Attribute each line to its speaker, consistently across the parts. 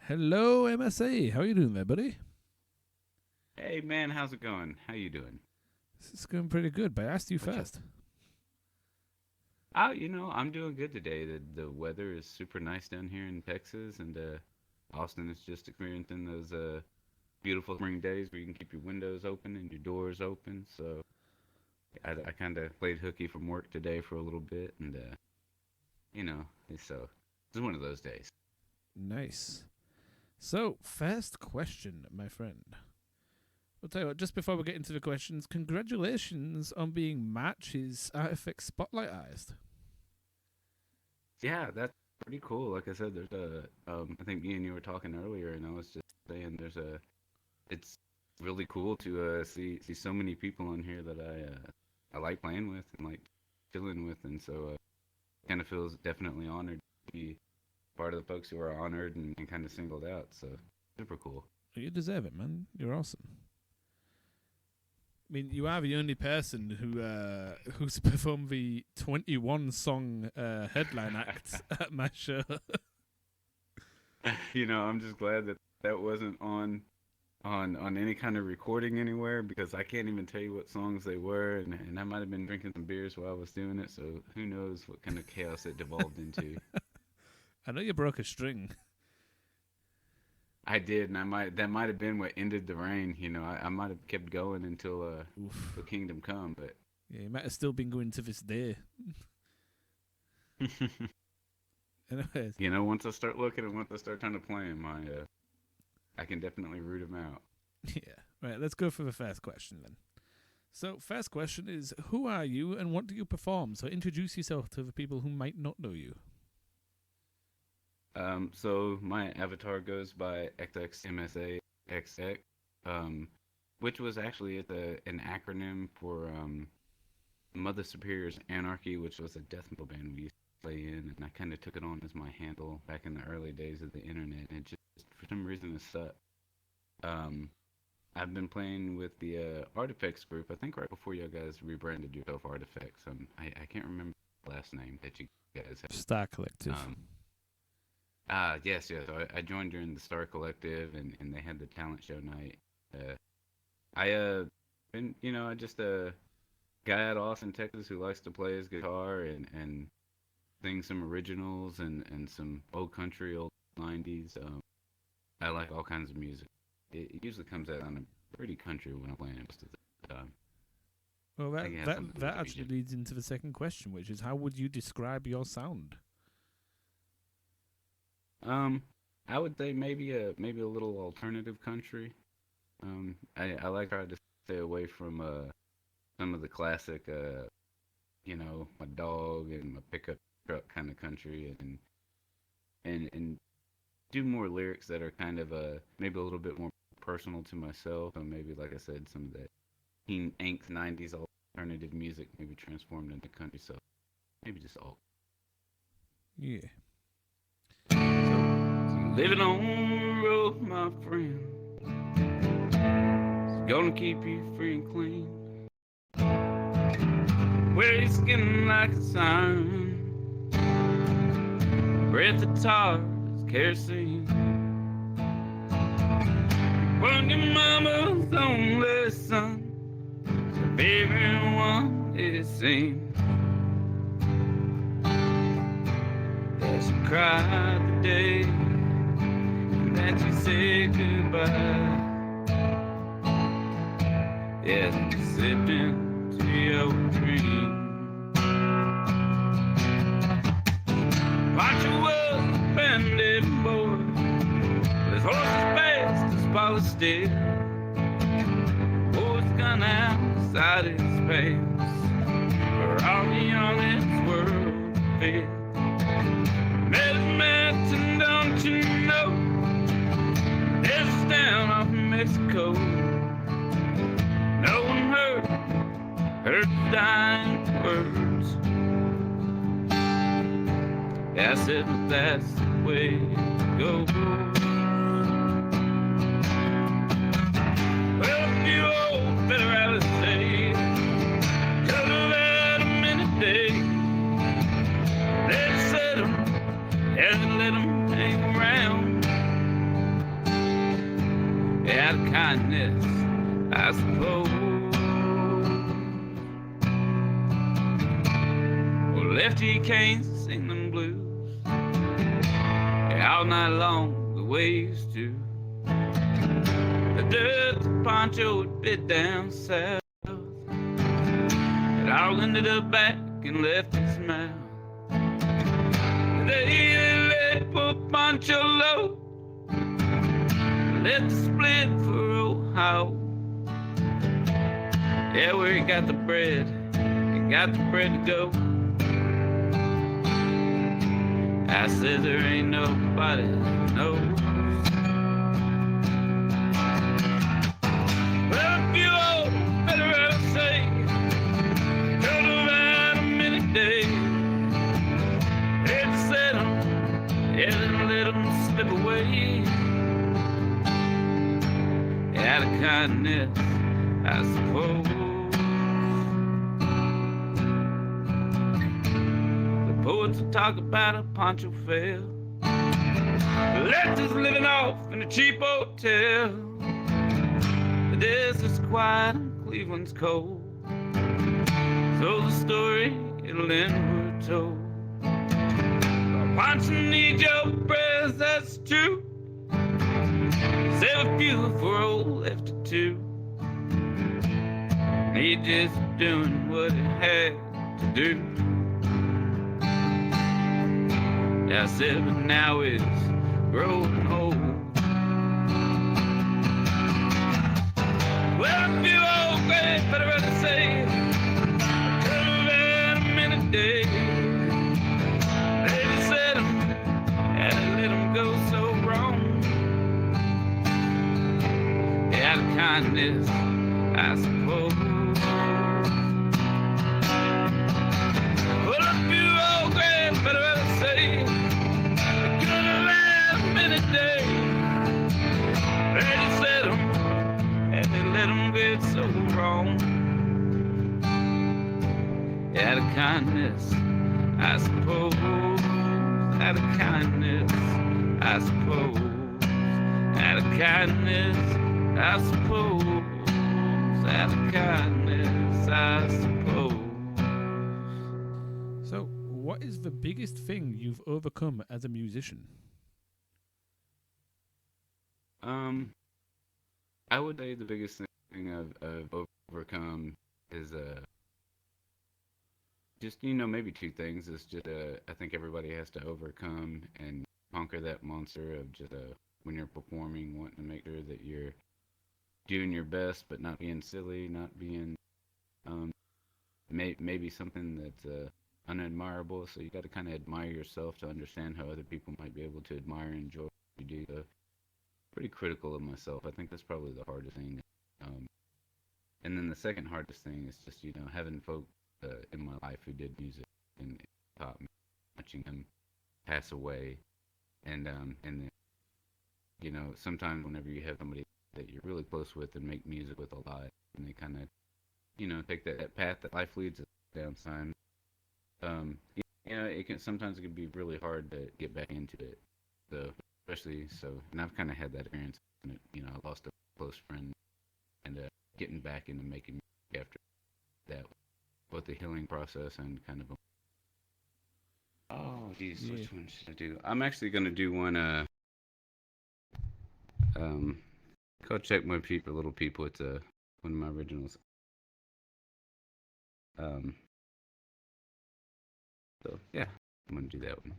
Speaker 1: Hello, MSA. How are you doing there, buddy?
Speaker 2: Hey man, how's it going? How you doing?
Speaker 1: This is going pretty good, but I asked you
Speaker 2: What's up?
Speaker 1: first.
Speaker 2: I'm doing good today. The weather is super nice down here in Texas, and Austin is just experiencing those beautiful spring days where you can keep your windows open and your doors open. So I kind of played hooky from work today for a little bit, and it's one of those days.
Speaker 1: Nice. So, first question, my friend. I'll tell you what, just before we get into the questions, congratulations on being Match's Artifex spotlightized.
Speaker 2: Yeah, that's pretty cool. Like I said, there's I think me and you were talking earlier, and I was just saying it's really cool to see so many people on here that I like playing with and like chilling with, and so kind of feels definitely honored to be part of the folks who are honored and kind of singled out. So super cool.
Speaker 1: You deserve it, man. You're awesome. I mean, you are the only person who's performed the 21 song headline act at my show.
Speaker 2: I'm just glad that that wasn't on any kind of recording anywhere because I can't even tell you what songs they were, and I might have been drinking some beers while I was doing it, so who knows what kind of chaos it devolved into.
Speaker 1: I know you broke a string.
Speaker 2: I did, and that might have been what ended the rain. I might have kept going until
Speaker 1: Oof.
Speaker 2: the kingdom come, but
Speaker 1: Yeah, you might have still been going to this day. Anyways,
Speaker 2: once I start looking and once I start trying to play them, I can definitely root them out.
Speaker 1: yeah. Right, let's go for the first question then. So, first question is, who are you and what do you perform? So, introduce yourself to the people who might not know you.
Speaker 2: So my avatar goes by xxMSAxx, which was actually an acronym for Mother Superior's Anarchy, which was a death metal band we used to play in, and I kind of took it on as my handle back in the early days of the internet, and it just for some reason it stuck. I've been playing with the Artifex group. I think right before you guys rebranded yourself Artifex. I can't remember the last name that you guys had.
Speaker 1: Star Collective.
Speaker 2: Yes, yes. So I joined during the Star Collective, and they had the talent show night. I just a guy out of Austin, Texas, who likes to play his guitar and sing some originals and some old country, old '90s. I like all kinds of music. It usually comes out on a pretty country when I'm playing it most of the time.
Speaker 1: Well,
Speaker 2: I think it has something to do
Speaker 1: that
Speaker 2: with the
Speaker 1: actually
Speaker 2: region.
Speaker 1: leads into the second question, which is how would you describe your sound?
Speaker 2: I would say maybe a little alternative country. I like trying to stay away from some of the classic my dog and my pickup truck kind of country, and do more lyrics that are kind of maybe a little bit more personal to myself, and maybe like I said, some of that teen angst '90s alternative music maybe transformed into country. So maybe just all
Speaker 1: Yeah.
Speaker 2: living on the road, my friend. It's gonna keep you free and clean. Wear your skin like a sign. Breath of tar is kerosene. When your mama's only son, the favorite one it seems. As you cried the day that you say goodbye. Yes, you slipped into your dream. Watch was a bandit boy, with his horse's fast as polished steel. Boy's gun outside his pants, for all the honest world to feel. Met his mountain, don't you know? It's down off Mexico. No one heard the dying words. I said, but that's the way it goes. Well, a few old federalists say, could have had him any day. They said him, yeah, they let him hang around. out of kindness, I suppose. Well, Lefty can't sing them blues all night long the way he used to. The dirt poncho would bit down south. It all ended up back in Lefty's mouth. They let poor Poncho low, let the split for Ohio. Yeah, where he got the bread, he got the bread to go. I said there ain't nobody that knows. Well, if you all better ever say, don't know about a minute day. Had to set 'em, yeah, then let 'em slip away. Out of kindness, I suppose. The poets will talk about a Poncho fail. Lefty's living off in a cheap hotel. But this is quiet and Cleveland's cold. So the story, it'll end where it's told. Poncho needs your prayers, that's true. Save a few for old Lefty too. He just doing what he had to do. I said, but now it's growing old. Well, if you old great, better rather say, come about a minute day. They just said 'em, and let 'em go so wrong. Out of kindness, I suppose. Well, if you old grand, better rather say, could have had a minute day. They just said 'em, and they let 'em get so wrong. Out of kindness, I suppose. Out of kindness, I suppose. Out of kindness, I suppose. Out of kindness, I suppose.
Speaker 1: So, what is the biggest thing you've overcome as a musician?
Speaker 2: I would say the biggest thing I've overcome is just, you know, maybe two things. It's just I think everybody has to overcome and conquer that monster of just when you're performing, wanting to make sure that you're doing your best, but not being silly, not being maybe something that's unadmirable. So you got to kind of admire yourself to understand how other people might be able to admire and enjoy what you do. So pretty critical of myself. I think that's probably the hardest thing. And then the second hardest thing is just, you know, having folk in my life who did music and taught me, watching them pass away, and you know, sometimes whenever you have somebody that you're really close with and make music with a lot, and they kind of, you know, take that path that life leads us down. You know, sometimes it can be really hard to get back into it. So especially and I've kind of had that experience. You know, I lost a close friend, and getting back into making music after that, both the healing process and kind of geez,
Speaker 1: Yeah.
Speaker 2: which one should I do? I'm actually gonna do one. Go check my people, little people. It's one of my originals. So yeah, I'm gonna do that one.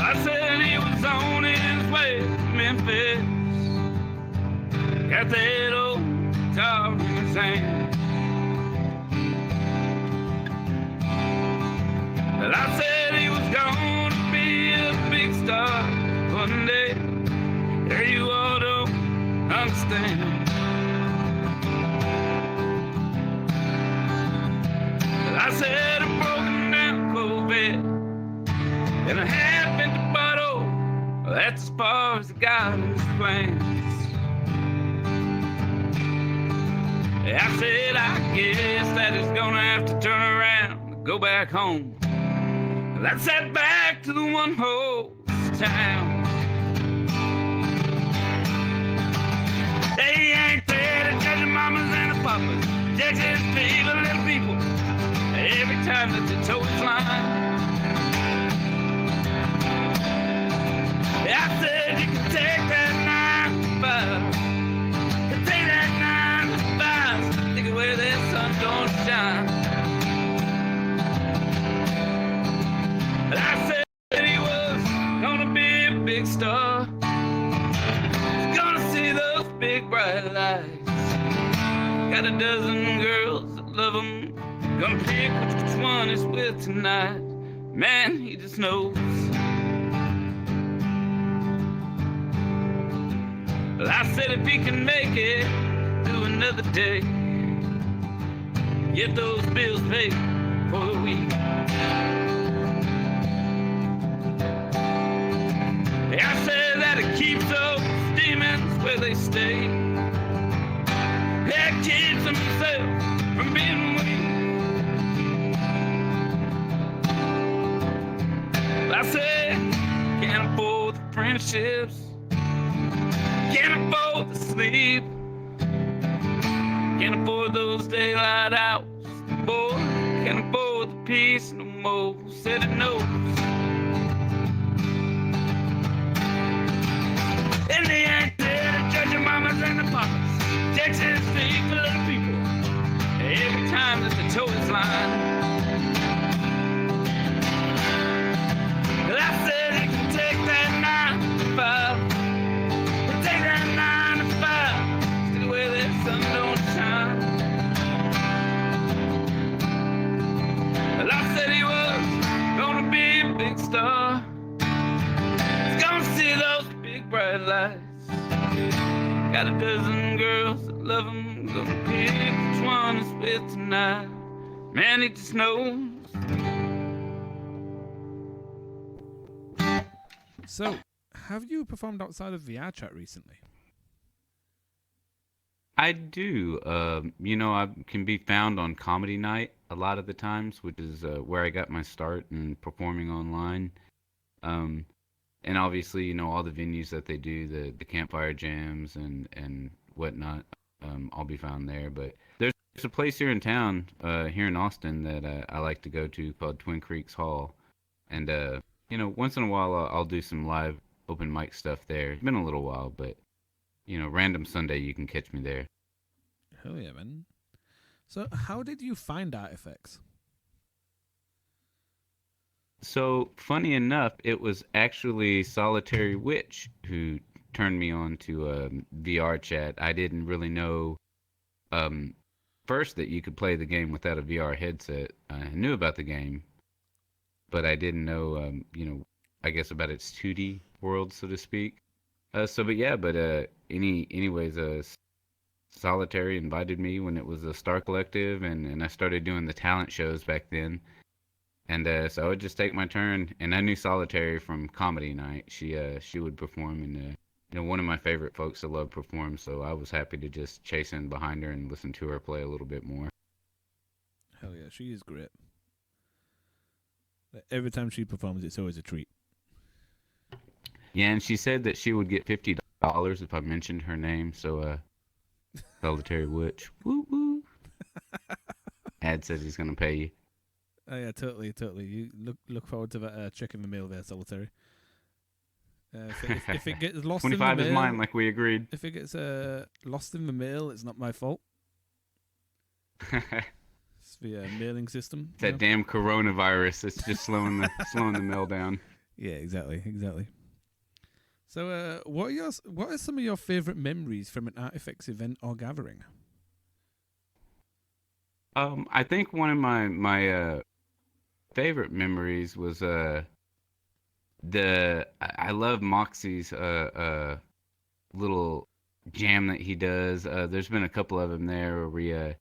Speaker 2: I said he was on his way to Memphis. Got that old guitar in his hand. Well, I said he was gonna be a big star one day. There you all don't understand. Well, I said a broken down Corvette that's as far as God and his plans. I said, I guess that he's gonna have to turn around and go back home. Let's head back to the one horse town. They ain't there to judge the mamas and the papas, Texas people, little people, every time that they toe his line. I said you can take that 9 to 5, can take that 9 to 5, take it where the sun don't shine. But I said he was gonna be a big star, he's gonna see those big bright lights. Got a dozen girls that love him, gonna pick which one he's with tonight. Man, he just knows. Well, I said if he can make it through another day, get those bills paid for the week. I said that it keeps those demons where they stay. It keeps himself from being weak. I said, can't afford the friendships, can't afford the sleep, can't afford those daylight hours, boy, can't afford the peace no more. Said it knows. And they ain't there to judge your mamas and the papas, Texas people, little people, every time that the toe is line. Well, I said you can take that 9 to 5, take that 9 to 5, to where the sun don't shine. Well, I said he was gonna be a big star, he's gonna see those big bright lights. Got a dozen girls that love him, gonna pick which one is with tonight. Man, he just knows.
Speaker 1: So, have you performed outside of VR chat recently?
Speaker 2: I do. I can be found on comedy night a lot of the times, which is where I got my start in performing online. And obviously, all the venues that they do, the campfire jams and whatnot, I'll be found there. But there's a place here in town, here in Austin, that I like to go to called Twin Creeks Hall. And, once in a while I'll do some live open mic stuff there. It's been a little while, but, random Sunday you can catch me there.
Speaker 1: Hell yeah, man. So, how did you find Artifex?
Speaker 2: So, funny enough, it was actually Solitary Witch who turned me on to VR chat. I didn't really know first that you could play the game without a VR headset. I knew about the game, but I didn't know, I guess about its 2D world, so to speak. Anyways, Solitary invited me when it was a Star Collective, and I started doing the talent shows back then. And so I would just take my turn, and I knew Solitary from comedy night. She would perform, and one of my favorite folks that love perform. So I was happy to just chase in behind her and listen to her play a little bit more.
Speaker 1: Hell yeah, she is great. Every time she performs, it's always a treat.
Speaker 2: Yeah, and she said that she would get $50 if I mentioned her name. So Solitary Witch, woo woo. Ad says he's gonna pay you.
Speaker 1: Oh yeah, totally. You look forward to that check in the mail there, Solitary. If it gets lost in the mail,
Speaker 2: 25 is mine, like we agreed.
Speaker 1: If it gets lost in the mail, it's not my fault. It's the mailing system.
Speaker 2: It's that damn coronavirus. It's just slowing the mail down.
Speaker 1: Yeah, exactly. So, what are some of your favorite memories from an Artifex event or gathering?
Speaker 2: I think one of my favorite memories was I love Moxie's little jam that he does. There's been a couple of them there where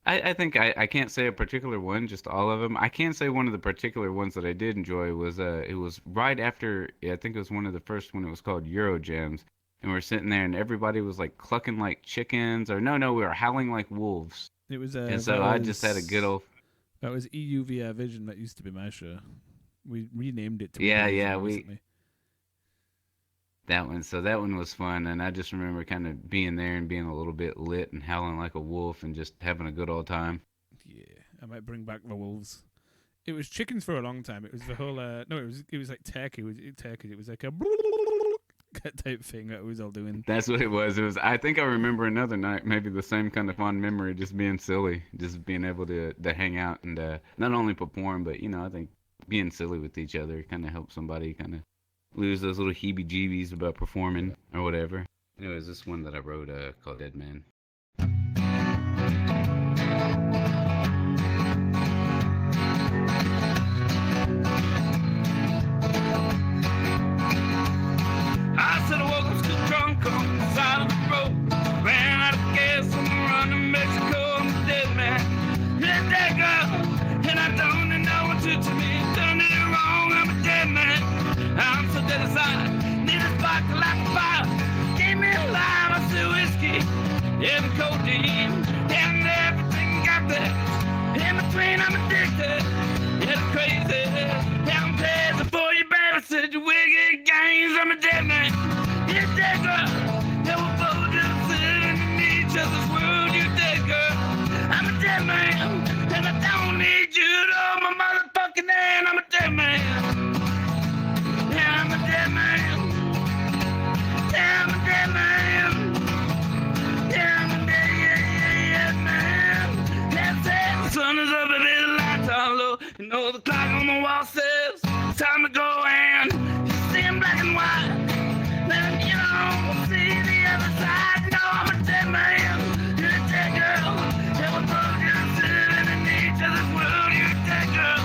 Speaker 2: I think I can't say a particular one, just all of them. I can say one of the particular ones that I did enjoy was it was right after I think it was one of the first when it was called Euro Jams, and we're sitting there and everybody was like clucking like chickens, or no, we were howling like wolves.
Speaker 1: It was
Speaker 2: And so I just had a good old
Speaker 1: that was EUVR Vision. That used to be my show. We renamed it to
Speaker 2: yeah,
Speaker 1: recently.
Speaker 2: that one. So that one was fun, and I just remember kind of being there and being a little bit lit and howling like a wolf and just having a good old time.
Speaker 1: Yeah, I might bring back the wolves. It was chickens for a long time. It was the whole no, it was like turkey. It was like a type thing that we was all doing.
Speaker 2: That's what it was. It was. I think I remember another night, maybe the same kind of fond memory, just being silly, just being able to hang out and not only perform, but I think being silly with each other kind of helps somebody kind of lose those little heebie-jeebies about performing or whatever. Anyways, this one that I wrote called Dead Man. I said I woke up still drunk on the side of the road. Ran out of gas on the run to Mexico. I'm a dead man. Let that go. And I don't know what to me. Done it wrong. I'm a dead man. I'm so dead inside. Need a spark to light the fire. Give me a lime, I see whiskey. And codeine. And everything got there. In between, I'm addicted. It's crazy. I'm crazy for you, baby. Said you wicked games. I'm a dead man. You're dead, girl. Yeah, we're both just sitting in each other's world. You're dead, girl. I'm a dead man. And I don't need you to hold my motherfucking hand. I'm a dead man. Yeah, I'm a dead man. Yeah, I'm a dead man. Yeah, I'm a dead man. That's it. The sun is up and the lights are low. You know the clock on the wall says it's time to go, and you see in black and white. Then you don't see the other side. No, I'm a dead man. You're a dead girl. Yeah, we're both just sitting in each other's world. You're a dead girl.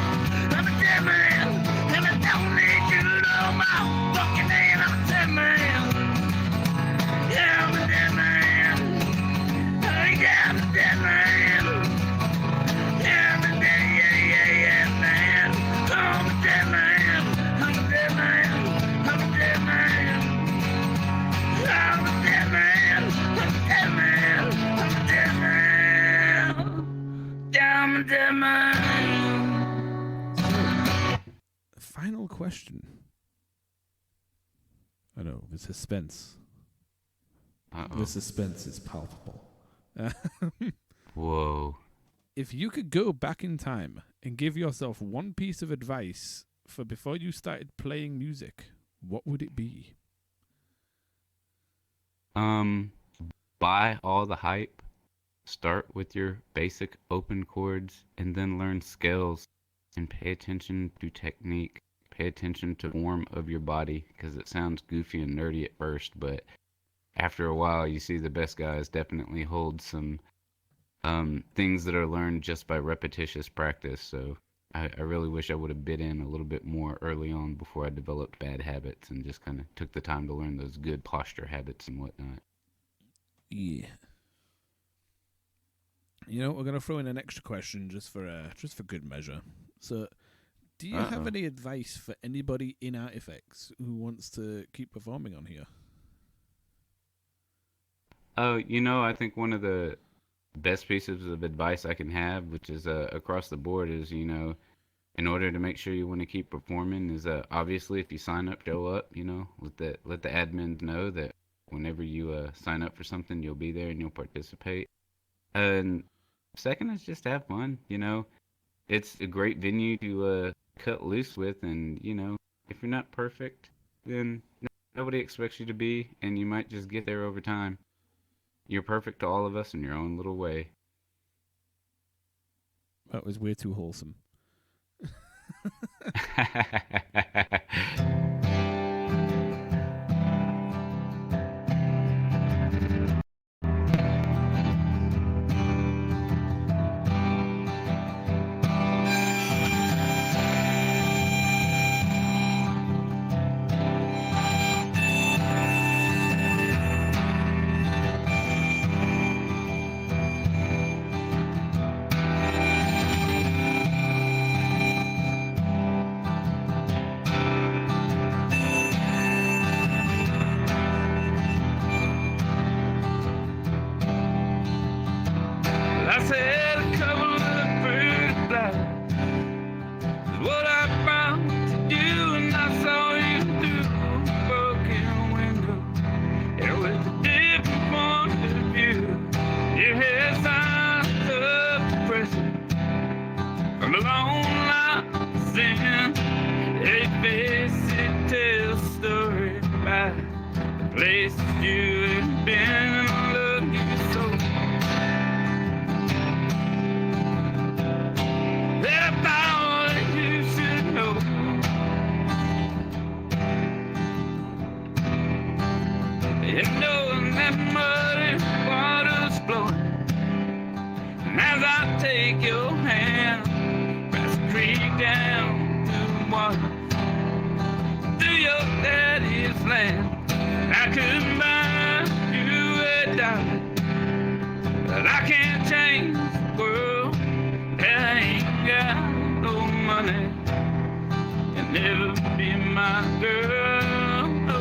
Speaker 2: I'm a dead man. And I don't need you to hold my fucking hand. I'm a dead man. Yeah, I'm a dead man. Yeah, I'm a dead man. Yeah, I'm a dead, yeah, man. I'm a dead man. I'm a dead man. I'm a dead man. I'm a dead man. I'm a dead man. I'm a dead man. Yeah, I'm a dead man.
Speaker 1: Final question. I know the suspense.
Speaker 2: Uh-oh.
Speaker 1: The suspense is palpable.
Speaker 2: Whoa.
Speaker 1: If you could go back in time and give yourself one piece of advice for before you started playing music, what would it be?
Speaker 2: Buy all the hype. Start with your basic open chords and then learn scales and pay attention to technique. Pay attention to form of your body, because it sounds goofy and nerdy at first, but after a while you see the best guys definitely hold some things that are learned just by repetitious practice. So I really wish I would have bit in a little bit more early on before I developed bad habits and just kind of took the time to learn those good posture habits and whatnot.
Speaker 1: Yeah. You know, we're gonna throw in an extra question just for good measure. So, do you have any advice for anybody in Artifex who wants to keep performing on here?
Speaker 2: Oh, I think one of the best pieces of advice I can have, which is across the board, is in order to make sure you want to keep performing, is obviously if you sign up, show up. Let the admins know that whenever you sign up for something, you'll be there and you'll participate. And second is just have fun. It's a great venue to cut loose with, and if you're not perfect, then nobody expects you to be, and you might just get there over time. You're perfect to all of us in your own little way.
Speaker 1: That was way too wholesome.
Speaker 2: long life sin. They face it, tell a story about the places you have been and the love you so. That's all that you should know. You know that muddy water's flowing, and as I take your hand, press the creek down to the water, through your daddy's land. I could buy you a dollar, but I can't change the world. I ain't got no money, you'll never be my girl, no.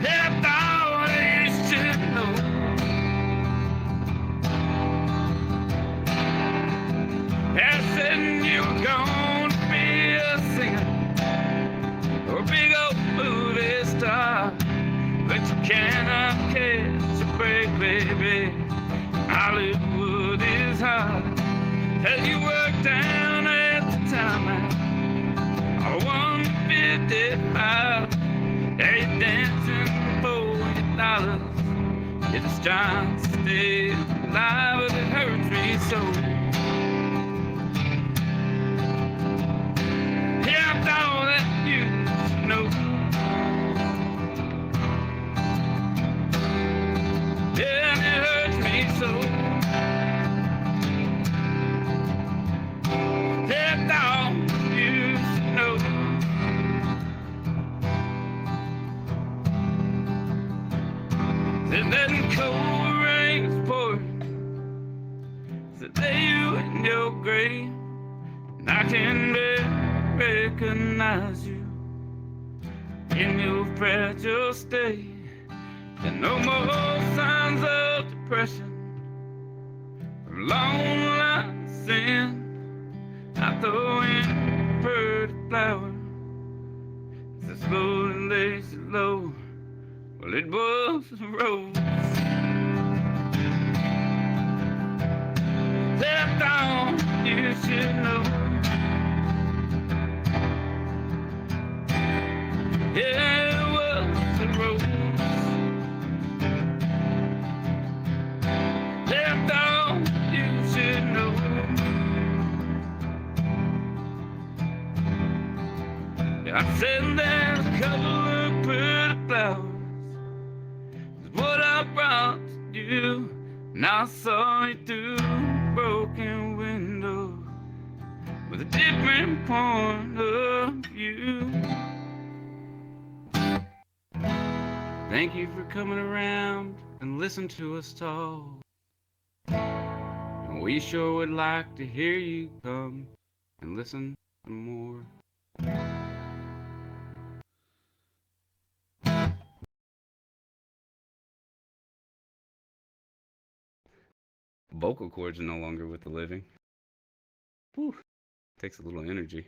Speaker 2: That's all you should know. I said you were gonna be a singer or a big old movie star, but you cannot catch a break, baby. Hollywood is hard. As you work down at the time at 155, yeah, you're dancing for your dollars. It's trying to stay alive, but it hurts me so. Yeah, I thought that you should know. Yeah, and it hurts me so. Yeah, I thought you should know. Said that cold rain's pouring, said lay you in your grave, and I can barely recognize you in your fragile state. And no more signs of depression from long life sin. I throw in pretty flowers, so slowly lays it low. Well, it was a rose. That's all you should know. Yeah, it was a rose. That's all you should know. Yeah, I said there's a couple of pretty flowers, what I brought to you, and I saw you through a broken window with a different point of view. Thank you for coming around and listen to us talk. And we sure would like to hear you come and listen some more. Vocal cords are no longer with the living. Whew. Takes a little energy.